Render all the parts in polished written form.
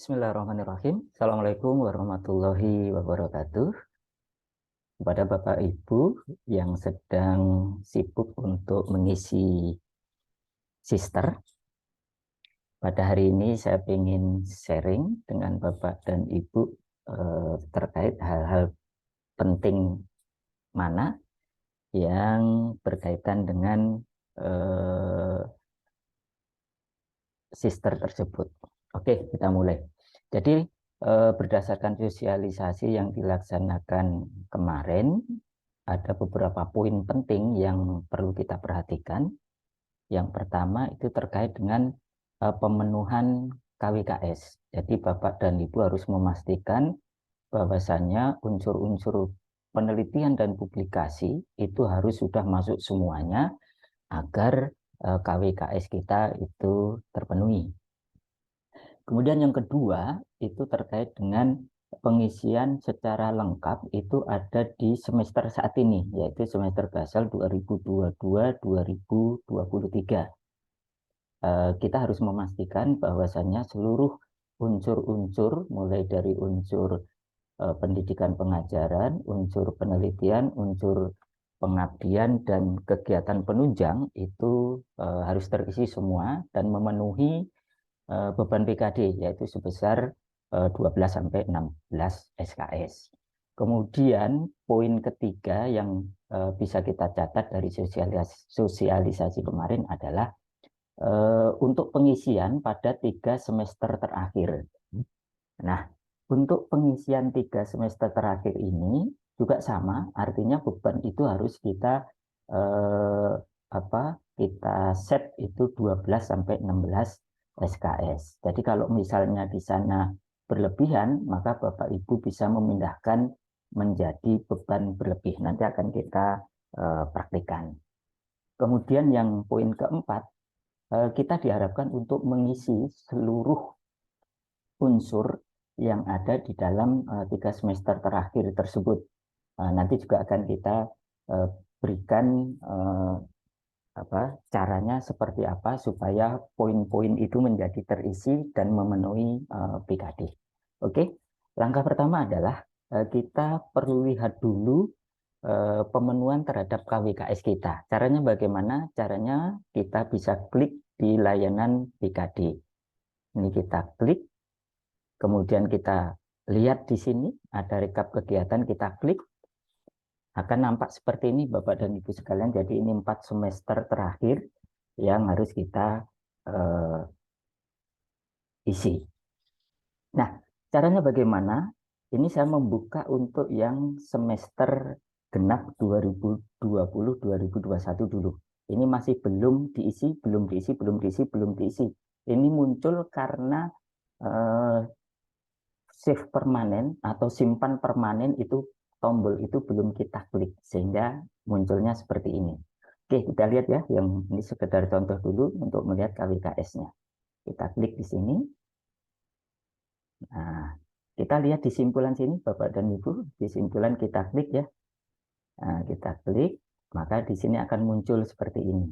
Bismillahirrahmanirrahim. Assalamualaikum warahmatullahi wabarakatuh. Kepada Bapak Ibu yang sedang sibuk untuk mengisi sister, pada hari ini saya ingin sharing dengan Bapak dan Ibu terkait hal-hal penting mana yang berkaitan dengan sister tersebut. Oke, kita mulai. Jadi berdasarkan sosialisasi yang dilaksanakan kemarin, ada beberapa poin penting yang perlu kita perhatikan. Yang pertama itu terkait dengan pemenuhan KWKS. Jadi Bapak dan Ibu harus memastikan bahwasannya unsur-unsur penelitian dan publikasi itu harus sudah masuk semuanya agar KWKS kita itu terpenuhi. Kemudian yang kedua itu terkait dengan pengisian secara lengkap itu ada di semester saat ini, yaitu semester basal 2022-2023. Kita harus memastikan bahwasannya seluruh unsur-unsur, mulai dari unsur pendidikan pengajaran, unsur penelitian, unsur pengabdian, dan kegiatan penunjang itu harus terisi semua dan memenuhi beban PKD, yaitu sebesar 12-16 SKS. Kemudian poin ketiga yang bisa kita catat dari sosialisasi kemarin adalah untuk pengisian pada 3 semester terakhir. Nah, untuk pengisian 3 semester terakhir ini juga sama, artinya beban itu harus kita kita set itu 12-16 SKS. Jadi kalau misalnya di sana berlebihan, maka Bapak Ibu bisa memindahkan menjadi beban berlebih. Nanti akan kita praktikkan. Kemudian yang poin keempat, kita diharapkan untuk mengisi seluruh unsur yang ada di dalam 3 semester terakhir tersebut. Nanti juga akan kita berikan caranya seperti apa supaya poin-poin itu menjadi terisi dan memenuhi PKD. Oke, langkah pertama adalah kita perlu lihat dulu pemenuhan terhadap KWKS kita. Caranya bagaimana? Caranya kita bisa klik di layanan PKD. Ini kita klik, kemudian kita lihat di sini ada rekap kegiatan, kita klik. Akan nampak seperti ini Bapak dan Ibu sekalian. Jadi ini 4 semester terakhir yang harus kita isi. Nah, caranya bagaimana? Ini saya membuka untuk yang semester genap 2020-2021 dulu. Ini masih belum diisi, belum diisi, belum diisi, belum diisi. Ini muncul karena save permanen atau simpan permanen itu tombol itu belum kita klik sehingga munculnya seperti ini. Oke, kita lihat ya, yang ini sekedar contoh dulu untuk melihat KWKS-nya. Kita klik di sini. Nah, kita lihat di simpulan sini Bapak dan Ibu, di simpulan kita klik ya. Nah, kita klik, maka di sini akan muncul seperti ini.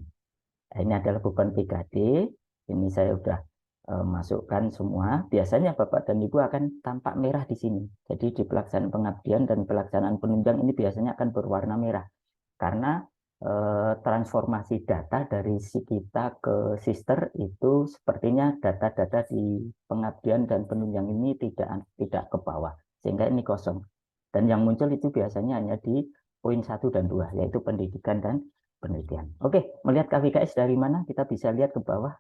Nah, ini adalah beban PKD. Ini saya sudah masukkan semua. Biasanya Bapak dan Ibu akan tampak merah di sini. Jadi di pelaksanaan pengabdian dan pelaksanaan penunjang ini biasanya akan berwarna merah. Karena transformasi data dari si kita ke sister itu sepertinya data-data di pengabdian dan penunjang ini tidak ke bawah. Sehingga ini kosong. Dan yang muncul itu biasanya hanya di poin 1 dan 2, yaitu pendidikan dan penelitian. Oke, melihat KWKS dari mana? Kita bisa lihat ke bawah.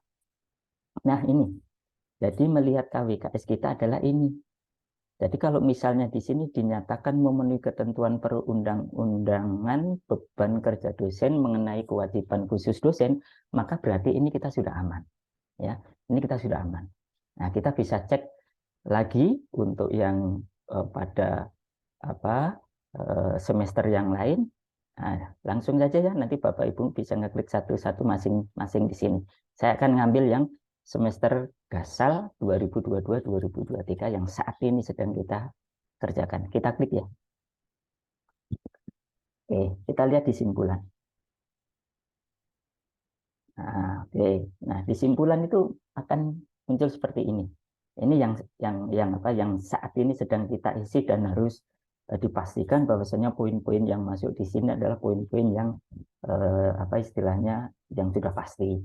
Nah, ini. Jadi melihat KWKS kita adalah ini. Jadi kalau misalnya di sini dinyatakan memenuhi ketentuan perundang-undangan beban kerja dosen mengenai kewajiban khusus dosen, maka berarti ini kita sudah aman. Ya, ini kita sudah aman. Nah, kita bisa cek lagi untuk yang pada semester yang lain. Nah, langsung saja ya, nanti Bapak Ibu bisa ngeklik satu-satu masing-masing di sini. Saya akan ngambil yang semester gasal 2022-2023 yang saat ini sedang kita kerjakan. Kita klik ya. Oke, kita lihat di simpulan. Nah, oke. Nah, di simpulan itu akan muncul seperti ini. Ini yang saat ini sedang kita isi dan harus dipastikan bahwasanya poin-poin yang masuk di sini adalah poin-poin yang istilahnya yang sudah pasti,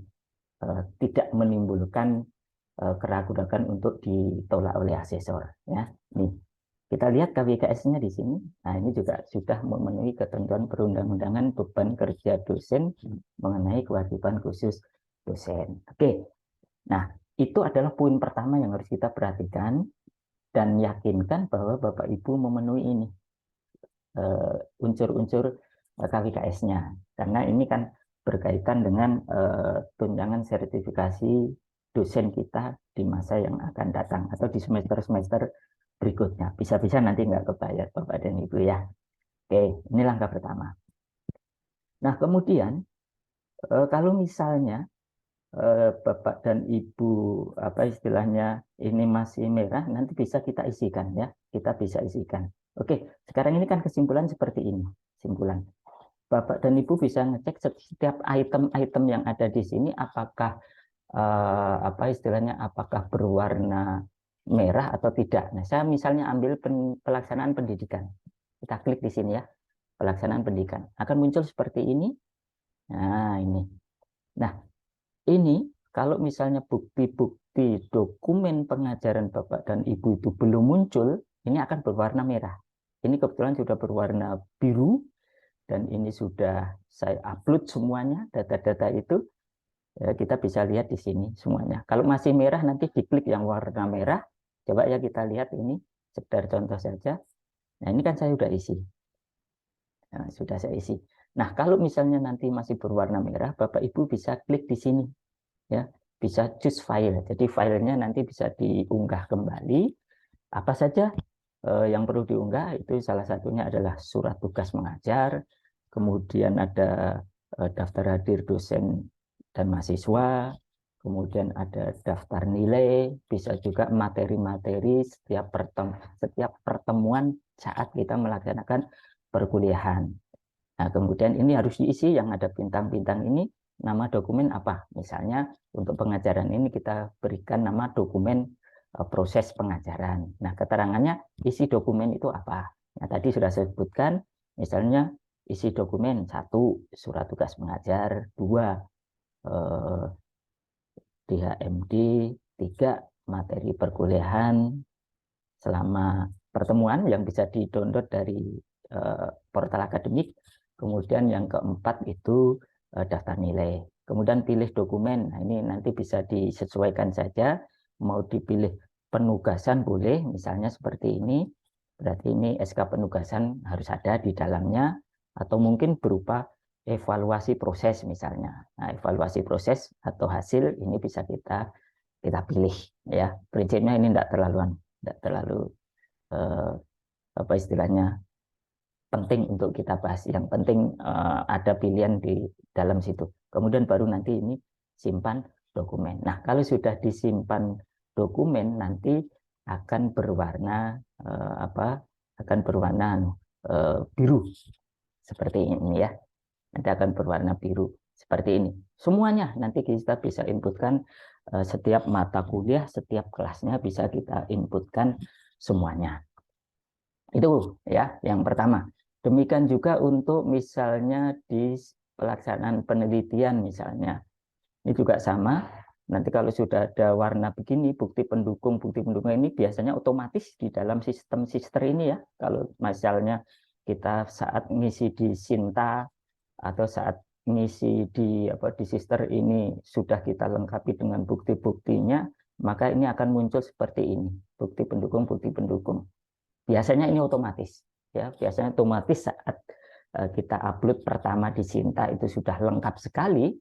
tidak menimbulkan keraguan untuk ditolak oleh asesor, ya. Nih, kita lihat KWKS-nya di sini. Nah, ini juga sudah memenuhi ketentuan perundang-undangan beban kerja dosen mengenai kewajiban khusus dosen. Oke. Nah, itu adalah poin pertama yang harus kita perhatikan dan yakinkan bahwa Bapak Ibu memenuhi ini unsur-unsur KWKS-nya. Karena ini kan berkaitan dengan tunjangan sertifikasi dosen kita di masa yang akan datang atau di semester-semester berikutnya. Bisa-bisa nanti nggak kebayar Bapak dan Ibu ya. Oke, ini langkah pertama. Nah, kemudian kalau misalnya Bapak dan Ibu istilahnya ini masih merah, nanti bisa kita isikan ya. Kita bisa isikan. Oke, sekarang ini kan kesimpulan seperti ini. Kesimpulan. Bapak dan Ibu bisa ngecek setiap item-item yang ada di sini apakah istilahnya apakah berwarna merah atau tidak. Nah, saya misalnya ambil pelaksanaan pendidikan. Kita klik di sini ya, pelaksanaan pendidikan. Akan muncul seperti ini. Nah, ini. Nah, ini kalau misalnya bukti-bukti dokumen pengajaran Bapak dan Ibu itu belum muncul, ini akan berwarna merah. Ini kebetulan sudah berwarna biru, dan ini sudah saya upload semuanya, data-data itu. Ya, kita bisa lihat di sini semuanya. Kalau masih merah, nanti diklik yang warna merah. Coba ya kita lihat ini, sekedar contoh saja. Nah, ini kan saya sudah isi. Nah, sudah saya isi. Nah, kalau misalnya nanti masih berwarna merah, Bapak Ibu bisa klik di sini. Ya, bisa choose file. Jadi filenya nanti bisa diunggah kembali. Apa saja yang perlu diunggah, itu salah satunya adalah surat tugas mengajar, kemudian ada daftar hadir dosen dan mahasiswa, kemudian ada daftar nilai, bisa juga materi-materi setiap pertemuan saat kita melaksanakan perkuliahan. Nah, kemudian ini harus diisi yang ada bintang-bintang ini, nama dokumen apa. Misalnya untuk pengajaran ini kita berikan nama dokumen proses pengajaran. Nah, keterangannya isi dokumen itu apa. Nah, tadi sudah saya sebutkan, misalnya isi dokumen 1, surat tugas mengajar, 2, DHMD, 3, materi perkuliahan selama pertemuan yang bisa di-download dari portal akademik. Kemudian yang keempat itu daftar nilai. Kemudian pilih dokumen. Nah, ini nanti bisa disesuaikan saja. Mau dipilih penugasan boleh, misalnya seperti ini. Berarti ini SK penugasan harus ada di dalamnya. Atau mungkin berupa evaluasi proses misalnya. Nah, evaluasi proses atau hasil ini bisa kita pilih ya. Prinsipnya ini tidak terlalu istilahnya penting untuk kita bahas. Yang penting ada pilihan di dalam situ. Kemudian baru nanti ini simpan dokumen. Nah, kalau sudah disimpan dokumen nanti akan berwarna biru seperti ini ya. Nanti akan berwarna biru seperti ini. Semuanya nanti kita bisa inputkan setiap mata kuliah, setiap kelasnya bisa kita inputkan semuanya. Itu ya yang pertama. Demikian juga untuk misalnya di pelaksanaan penelitian misalnya. Ini juga sama. Nanti kalau sudah ada warna begini, bukti pendukung ini biasanya otomatis di dalam sistem sister ini ya. Kalau misalnya kita saat ngisi di Sinta atau saat ngisi di sister ini sudah kita lengkapi dengan bukti-buktinya, maka ini akan muncul seperti ini. Bukti pendukung. Biasanya ini otomatis ya, biasanya otomatis saat kita upload pertama di Sinta itu sudah lengkap sekali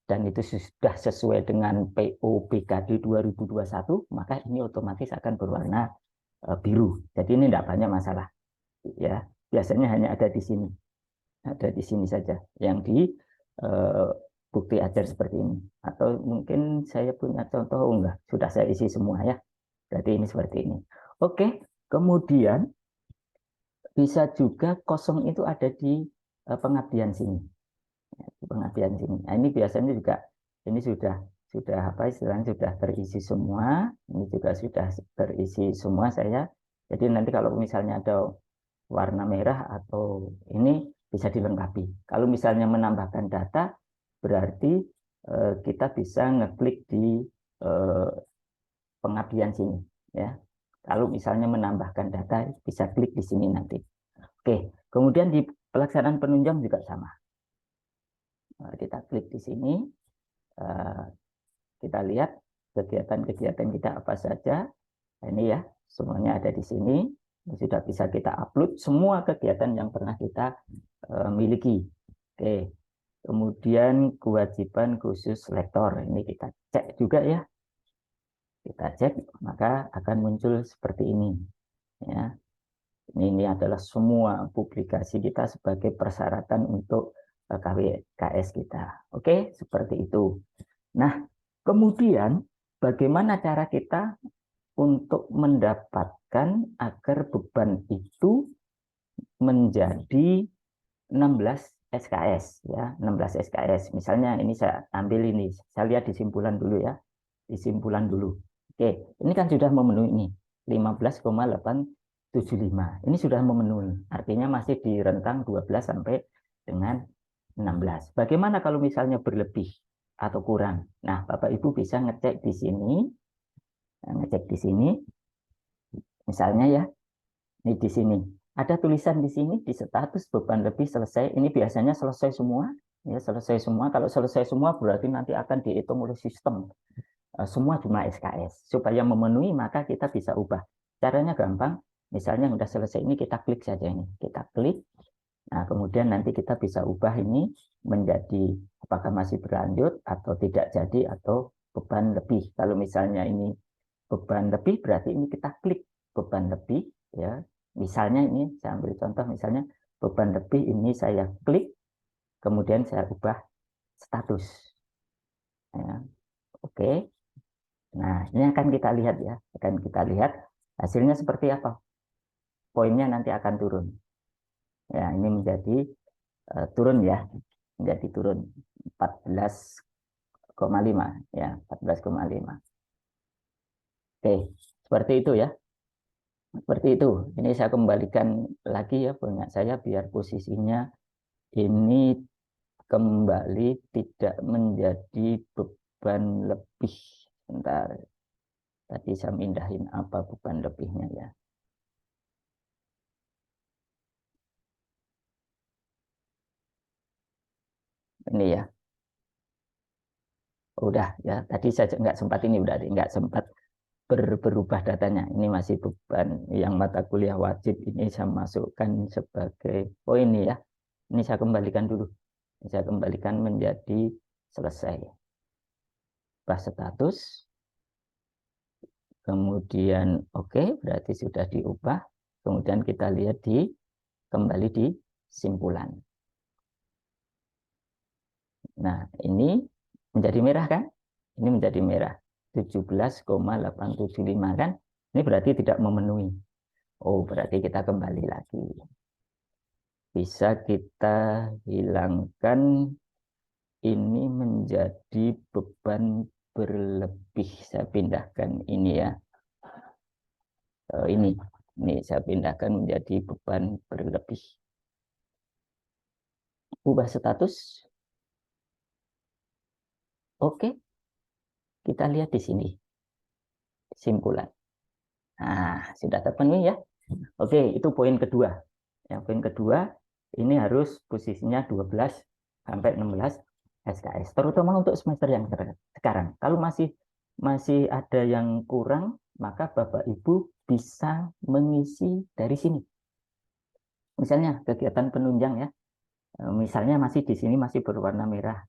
dan itu sudah sesuai dengan PO BKD 2021, maka ini otomatis akan berwarna biru. Jadi ini tidak banyak masalah ya. Biasanya hanya ada di sini saja yang di bukti ajar seperti ini. Atau mungkin saya punya contoh, enggak, sudah saya isi semua ya. Berarti ini seperti ini. Oke. Kemudian bisa juga kosong itu ada di pengabdian sini. Di pengabdian sini. Nah, ini biasanya juga ini sudah sudah apa istilahnya sudah terisi semua, ini juga sudah terisi semua saya. Jadi nanti kalau misalnya ada warna merah atau ini bisa dilengkapi. Kalau misalnya menambahkan data, berarti kita bisa ngeklik di pengabdian sini, ya. Kalau misalnya menambahkan data, bisa klik di sini nanti. Oke, kemudian di pelaksanaan penunjang juga sama. Kita klik di sini. Kita lihat kegiatan-kegiatan kita apa saja. Ini ya, semuanya ada di sini. Sudah bisa kita upload semua kegiatan yang pernah kita miliki. Oke. Kemudian kewajiban khusus lektor. Ini kita cek juga ya. Kita cek, maka akan muncul seperti ini. Ya. Ini adalah semua publikasi kita sebagai persyaratan untuk KWKS kita. Oke, seperti itu. Nah, kemudian bagaimana cara kita untuk mendapatkan agar beban itu menjadi 16 SKS ya, 16 SKS. Misalnya ini saya ambil ini, saya lihat di simpulan dulu ya. Di simpulan dulu. Oke, ini kan sudah memenuhi ini 15,875. Ini sudah memenuhi. Artinya masih di rentang 12 sampai dengan 16. Bagaimana kalau misalnya berlebih atau kurang? Nah, Bapak Ibu bisa ngecek di sini. Ngecek di sini. Misalnya ya, ini di sini. Ada tulisan di sini di status beban lebih selesai. Ini biasanya selesai semua. Ya, selesai semua. Kalau selesai semua berarti nanti akan dihitung oleh sistem. Semua jumlah SKS. Supaya memenuhi maka kita bisa ubah. Caranya gampang. Misalnya sudah selesai ini kita klik saja ini. Kita klik. Nah, kemudian nanti kita bisa ubah ini menjadi apakah masih berlanjut atau tidak jadi atau beban lebih. Kalau misalnya ini beban lebih berarti ini kita klik beban lebih ya. Misalnya ini saya ambil contoh misalnya beban lebih ini saya klik kemudian saya ubah status. Ya. Oke. Nah, ini akan kita lihat ya. Akan kita lihat hasilnya seperti apa. Poinnya nanti akan turun. Ya, ini menjadi turun ya. Menjadi turun 14,5 ya, 14,5. Oke, seperti itu ya. Seperti itu. Ini saya kembalikan lagi ya punya saya biar posisinya ini kembali tidak menjadi beban lebih. Bentar. Tadi saya mindahin apa beban lebihnya ya. Ini ya. Udah ya. Tadi saya nggak sempat ini udah nggak sempat berubah datanya. Ini masih beban yang mata kuliah wajib ini saya masukkan sebagai oh ini ya. Ini saya kembalikan dulu. Saya kembalikan menjadi selesai. Ubah status. Kemudian oke, berarti sudah diubah. Kemudian kita lihat kembali di simpulan. Nah, ini menjadi merah kan? Ini menjadi merah. 17,875 kan? Ini berarti tidak memenuhi. Oh, berarti kita kembali lagi. Bisa kita hilangkan ini menjadi beban berlebih. Saya pindahkan ini ya. Ini saya pindahkan menjadi beban berlebih. Ubah status. Oke. Kita lihat di sini. Simpulan. Nah, sudah terpenuhi ya. Oke, itu poin kedua. Yang poin kedua, ini harus posisinya 12 sampai 16 SKS. Terutama untuk semester yang sekarang. Kalau masih ada yang kurang, maka Bapak Ibu bisa mengisi dari sini. Misalnya kegiatan penunjang ya. Misalnya masih di sini masih berwarna merah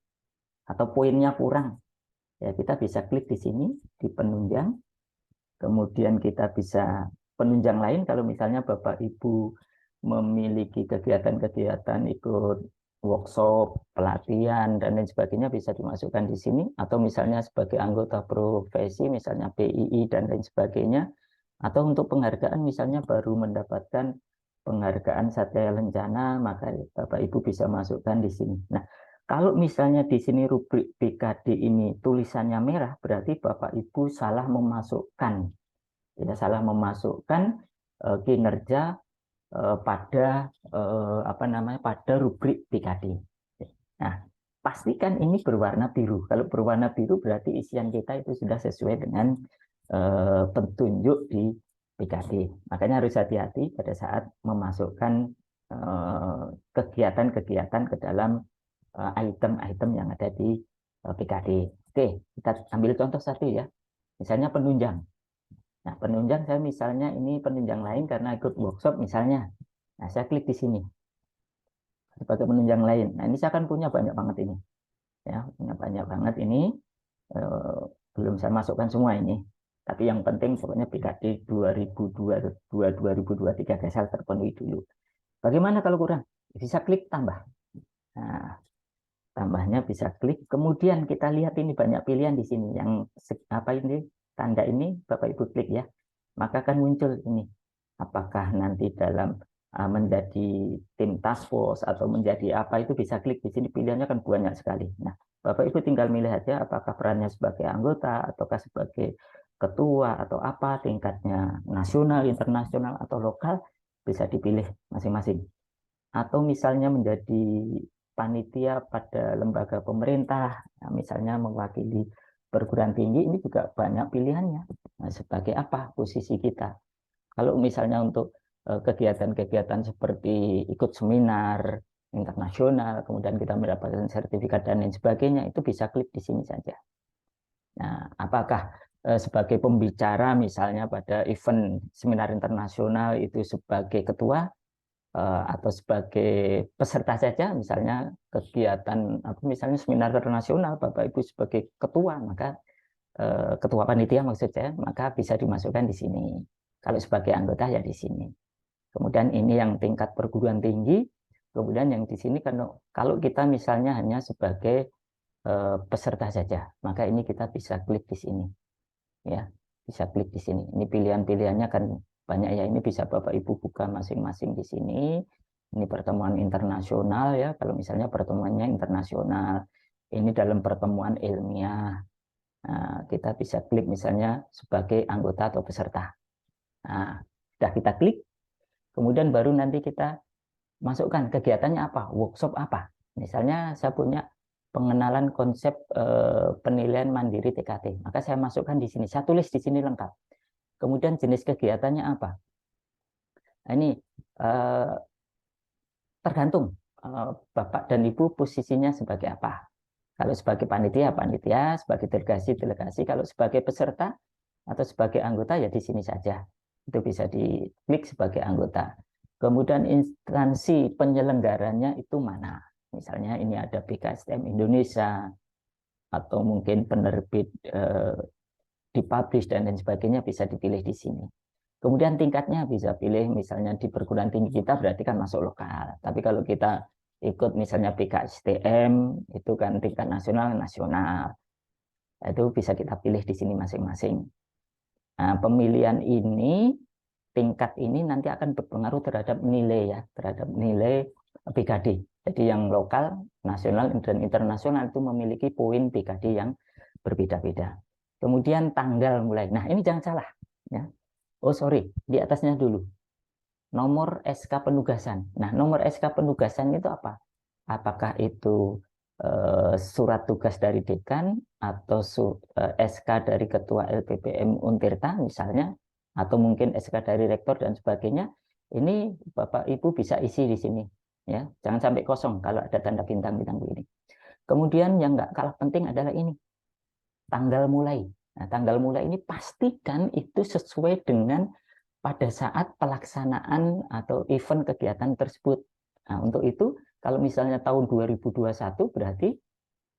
atau poinnya kurang. Ya, kita bisa klik di sini di penunjang. Kemudian kita bisa penunjang lain kalau misalnya Bapak Ibu memiliki kegiatan-kegiatan ikut workshop, pelatihan, dan lain sebagainya bisa dimasukkan di sini. Atau misalnya sebagai anggota profesi, misalnya PII dan lain sebagainya. Atau untuk penghargaan misalnya baru mendapatkan penghargaan Satya Lencana, maka Bapak Ibu bisa masukkan di sini. Nah, Kalau misalnya di sini rubrik BKD ini tulisannya merah, berarti Bapak Ibu salah memasukkan, ya, salah memasukkan kinerja pada apa namanya, pada rubrik BKD. Nah, pastikan ini berwarna biru. Kalau berwarna biru berarti isian kita itu sudah sesuai dengan petunjuk di BKD. Makanya harus hati-hati pada saat memasukkan kegiatan-kegiatan ke dalam item-item yang ada di PKD. Oke, kita ambil contoh satu ya. Misalnya penunjang. Nah, penunjang saya misalnya ini penunjang lain karena ikut workshop misalnya. Nah, saya klik di sini sebagai penunjang lain. Nah, ini saya akan punya banyak banget ini. Ya, punya banyak banget ini. Eh, belum saya masukkan semua ini. Tapi yang penting pokoknya PKD 2022-2023 asal terpenuhi dulu. Bagaimana kalau kurang? Bisa klik tambah. Nah, tambahnya bisa klik. Kemudian kita lihat ini banyak pilihan di sini. Yang apa ini? Tanda ini Bapak Ibu klik ya. Maka akan muncul ini. Apakah nanti dalam menjadi tim task force atau menjadi apa, itu bisa klik di sini, pilihannya kan banyak sekali. Nah, Bapak Ibu tinggal milih aja apakah perannya sebagai anggota ataukah sebagai ketua atau apa, tingkatnya nasional, internasional atau lokal, bisa dipilih masing-masing. Atau misalnya menjadi panitia pada lembaga pemerintah, nah, misalnya mewakili perguruan tinggi, ini juga banyak pilihannya. Nah, sebagai apa posisi kita? Kalau misalnya untuk kegiatan-kegiatan seperti ikut seminar internasional, kemudian kita mendapatkan sertifikat dan lain sebagainya, itu bisa klik di sini saja. Nah, apakah sebagai pembicara misalnya pada event seminar internasional itu sebagai ketua atau sebagai peserta saja, misalnya kegiatan apa misalnya seminar internasional Bapak Ibu sebagai ketua, maka ketua panitia maksud saya, maka bisa dimasukkan di sini. Kalau sebagai anggota ya di sini. Kemudian ini yang tingkat perguruan tinggi. Kemudian yang di sini kalau kita misalnya hanya sebagai peserta saja, maka ini kita bisa klik di sini. Ya, bisa klik di sini. Ini pilihan-pilihannya kan banyak ya. Ini bisa Bapak Ibu buka masing-masing di sini. Ini pertemuan internasional ya. Kalau misalnya pertemuannya internasional, ini dalam pertemuan ilmiah. Nah, kita bisa klik misalnya sebagai anggota atau peserta. Nah, sudah kita klik, kemudian baru nanti kita masukkan kegiatannya apa, workshop apa. Misalnya saya punya pengenalan konsep penilaian mandiri TKT, maka saya masukkan di sini, saya tulis di sini lengkap. Kemudian jenis kegiatannya apa. Nah, ini tergantung Bapak dan Ibu posisinya sebagai apa. Kalau sebagai panitia, panitia, sebagai delegasi, delegasi. Kalau sebagai peserta atau sebagai anggota ya di sini saja. Itu bisa diklik sebagai anggota. Kemudian instansi penyelenggaranya itu mana? Misalnya ini ada BKSDM Indonesia atau mungkin penerbit dipublish dan lain sebagainya, bisa dipilih di sini. Kemudian tingkatnya bisa pilih misalnya di perguruan tinggi kita berarti kan masuk lokal. Tapi kalau kita ikut misalnya BKSDM itu kan tingkat nasional, nasional. Itu bisa kita pilih di sini masing-masing. Nah, pemilihan ini, tingkat ini nanti akan berpengaruh terhadap nilai ya, terhadap nilai BKD. Jadi yang lokal, nasional, dan internasional itu memiliki poin BKD yang berbeda-beda. Kemudian tanggal mulai. Nah, ini jangan salah ya. Oh, sorry, di atasnya dulu. Nomor SK penugasan. Nah, nomor SK penugasan itu apa? Apakah itu surat tugas dari dekan atau SK dari ketua LPPM Untirta misalnya, atau mungkin SK dari rektor dan sebagainya. Ini Bapak Ibu bisa isi di sini ya, jangan sampai kosong kalau ada tanda bintang-bintang begini. Kemudian yang nggak kalah penting adalah ini, tanggal mulai. Nah, tanggal mulai ini pastikan itu sesuai dengan pada saat pelaksanaan atau event kegiatan tersebut. Nah, untuk itu kalau misalnya tahun 2021 berarti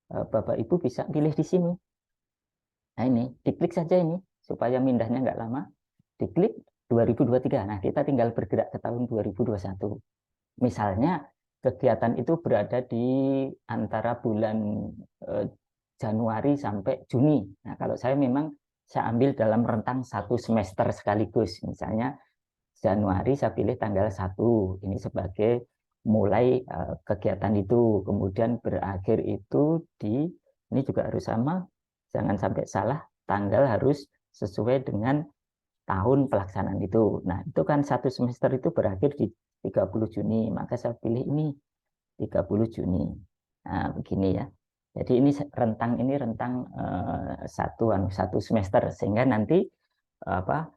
Bapak Ibu bisa pilih di sini. Nah, ini diklik saja ini supaya mindahnya nggak lama. Diklik 2023. Nah, kita tinggal bergerak ke tahun 2021. Misalnya kegiatan itu berada di antara bulan Januari sampai Juni. Nah, kalau saya memang saya ambil dalam rentang satu semester sekaligus. Misalnya Januari saya pilih tanggal 1 ini sebagai mulai kegiatan itu, kemudian berakhir itu di, ini juga harus sama, jangan sampai salah, tanggal harus sesuai dengan tahun pelaksanaan itu. Nah, itu kan satu semester itu berakhir di 30 Juni, maka saya pilih ini 30 Juni. Nah, begini ya. Jadi ini rentang satu semester, sehingga nanti apa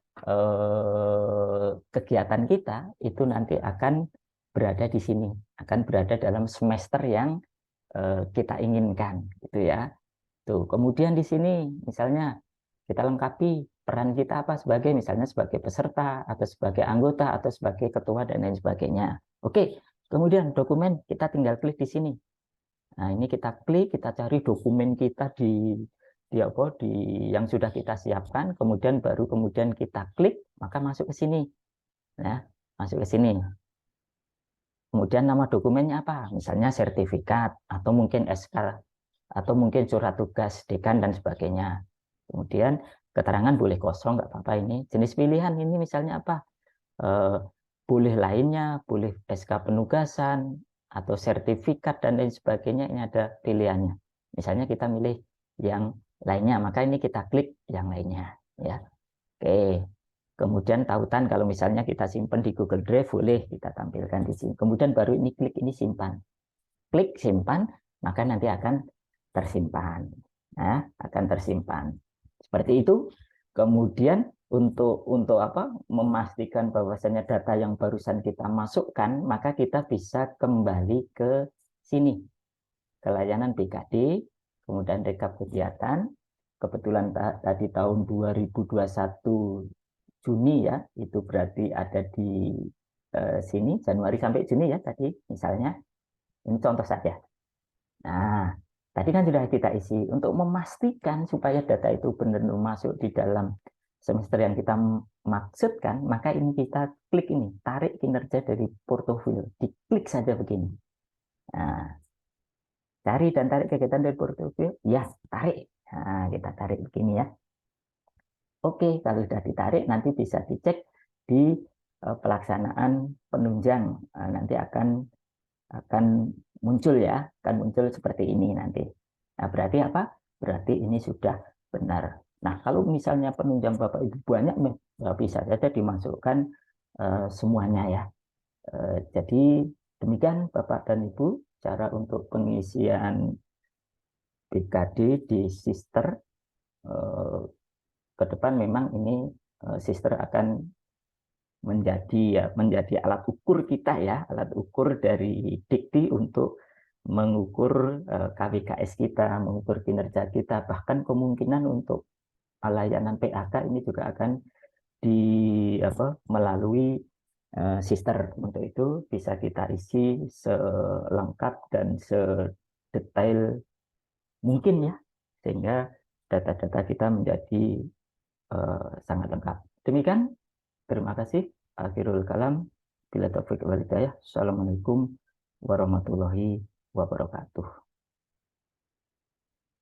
kegiatan kita itu nanti akan berada di sini, akan berada dalam semester yang kita inginkan, gitu ya. Tuh, kemudian di sini misalnya kita lengkapi peran kita apa sebagai misalnya sebagai peserta atau sebagai anggota atau sebagai ketua dan lain sebagainya. Oke, kemudian dokumen kita tinggal klik di sini. Nah, ini kita klik, kita cari dokumen kita di apa di yang sudah kita siapkan, kemudian kemudian kita klik, maka masuk ke sini. Nah, masuk ke sini. Kemudian nama dokumennya apa? Misalnya sertifikat atau mungkin SK atau mungkin surat tugas dekan dan sebagainya. Kemudian keterangan boleh kosong, nggak apa-apa ini. Jenis pilihan ini misalnya apa? Boleh lainnya, boleh SK penugasan, atau sertifikat dan lain sebagainya, ini ada pilihannya. Misalnya kita milih yang lainnya, maka ini kita klik yang lainnya. Ya, oke. Kemudian tautan kalau misalnya kita simpan di Google Drive, boleh kita tampilkan di sini. Kemudian baru ini klik ini simpan. Klik simpan, maka nanti akan tersimpan. Nah, akan tersimpan. Seperti itu. Kemudian untuk apa? Memastikan bahwasanya data yang barusan kita masukkan, maka kita bisa kembali ke sini, ke layanan BKD, kemudian rekap kegiatan. Kebetulan tadi tahun 2021 Juni ya, itu berarti ada di sini Januari sampai Juni ya tadi misalnya. Ini contoh saja. Nah, tadi kan sudah kita isi. Untuk memastikan supaya data itu benar-benar masuk di dalam semester yang kita maksudkan, maka ini kita klik ini, tarik kinerja dari portofilio. Diklik saja begini. Nah, cari dan tarik kegiatan dari portofilio. Ya, tarik. Nah, kita tarik begini ya. Oke, kalau sudah ditarik, nanti bisa dicek di pelaksanaan penunjang. Nah, nanti akan muncul ya, akan muncul seperti ini nanti. Nah, berarti apa? Berarti ini sudah benar. Nah, kalau misalnya penunjang Bapak Ibu banyak, bisa saja dimasukkan semuanya ya. Jadi demikian Bapak dan Ibu cara untuk pengisian BKD di Sister. Ke depan memang ini Sister akan menjadi alat ukur kita ya, alat ukur dari Dikti untuk mengukur KWKS kita, mengukur kinerja kita, bahkan kemungkinan untuk layanan PAK ini juga akan melalui Sister. Untuk itu bisa kita isi selengkap dan sedetail mungkin ya, sehingga data-data kita menjadi sangat lengkap. Demikian, terima kasih. Akhirul kalam. Bila taufik wal hidayah. Assalamualaikum warahmatullahi wabarakatuh.